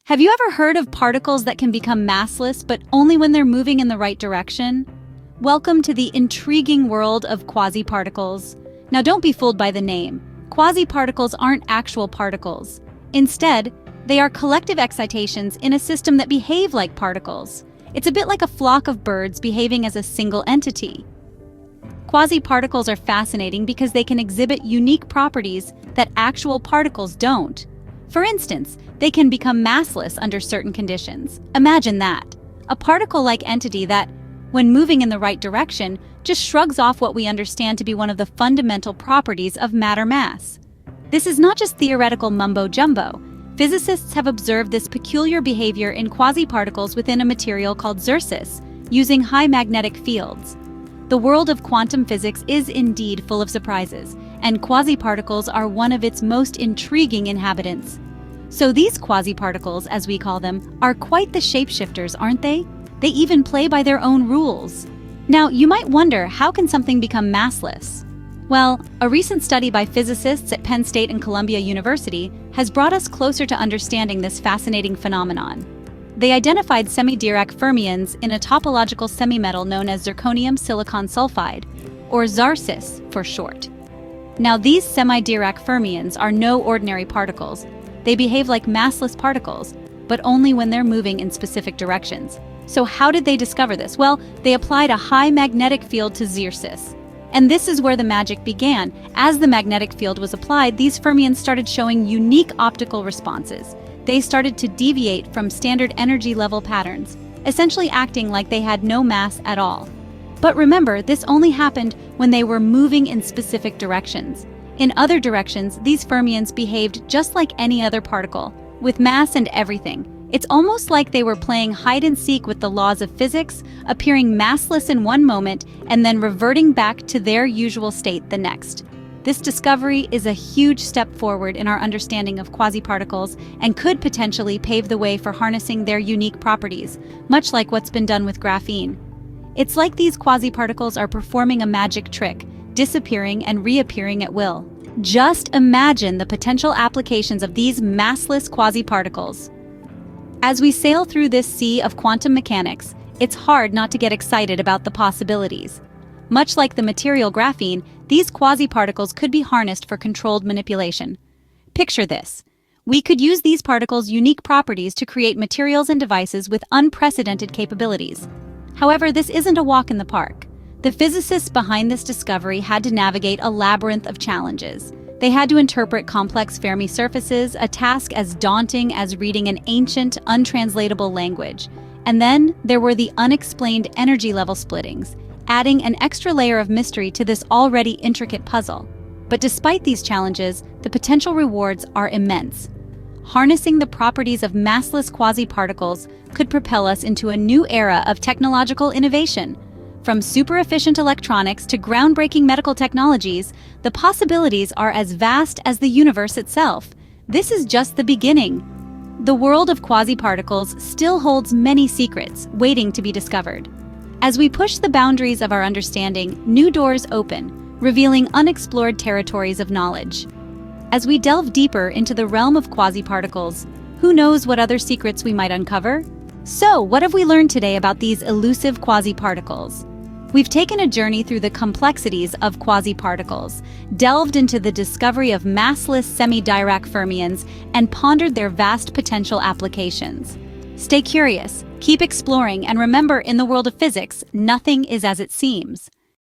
Have you ever heard of particles that can become massless, but only when they're moving in the right direction? Welcome to the intriguing world of quasiparticles. Now don't be fooled by the name. Quasiparticles aren't actual particles. Instead, they are collective excitations in a system that behave like particles. It's a bit like a flock of birds behaving as a single entity. Quasiparticles are fascinating because they can exhibit unique properties that actual particles don't. For instance, they can become massless under certain conditions. Imagine that. A particle-like entity that, when moving in the right direction, just shrugs off what we understand to be one of the fundamental properties of matter mass. This is not just theoretical mumbo-jumbo. Physicists have observed this peculiar behavior in quasiparticles within a material called zircus, using high magnetic fields. The world of quantum physics is indeed full of surprises, and quasiparticles are one of its most intriguing inhabitants. So these quasiparticles, as we call them, are quite the shapeshifters, aren't they? They even play by their own rules. Now, you might wonder, how can something become massless? Well, a recent study by physicists at Penn State and Columbia University has brought us closer to understanding this fascinating phenomenon. They identified semi-Dirac fermions in a topological semimetal known as zirconium silicon sulfide, or ZARCIS for short. Now, these semi-Dirac fermions are no ordinary particles. They behave like massless particles, but only when they're moving in specific directions. So how did they discover this? Well, they applied a high magnetic field to zircus. And this is where the magic began. As the magnetic field was applied, these fermions started showing unique optical responses. They started to deviate from standard energy level patterns, essentially acting like they had no mass at all. But remember, this only happened when they were moving in specific directions. In other directions, these fermions behaved just like any other particle, with mass and everything. It's almost like they were playing hide-and-seek with the laws of physics, appearing massless in one moment and then reverting back to their usual state the next. This discovery is a huge step forward in our understanding of quasiparticles and could potentially pave the way for harnessing their unique properties, much like what's been done with graphene. It's like these quasiparticles are performing a magic trick, disappearing and reappearing at will. Just imagine the potential applications of these massless quasiparticles. As we sail through this sea of quantum mechanics, it's hard not to get excited about the possibilities. Much like the material graphene, these quasiparticles could be harnessed for controlled manipulation. Picture this. We could use these particles' unique properties to create materials and devices with unprecedented capabilities. However, this isn't a walk in the park. The physicists behind this discovery had to navigate a labyrinth of challenges. They had to interpret complex Fermi surfaces, a task as daunting as reading an ancient, untranslatable language. And then there were the unexplained energy level splittings, adding an extra layer of mystery to this already intricate puzzle. But despite these challenges, the potential rewards are immense. Harnessing the properties of massless quasiparticles could propel us into a new era of technological innovation. From super-efficient electronics to groundbreaking medical technologies, the possibilities are as vast as the universe itself. This is just the beginning. The world of quasiparticles still holds many secrets waiting to be discovered. As we push the boundaries of our understanding, new doors open, revealing unexplored territories of knowledge. As we delve deeper into the realm of quasiparticles, who knows what other secrets we might uncover? So, what have we learned today about these elusive quasiparticles? We've taken a journey through the complexities of quasiparticles, delved into the discovery of massless semi-Dirac fermions, and pondered their vast potential applications. Stay curious, keep exploring, and remember, in the world of physics, nothing is as it seems.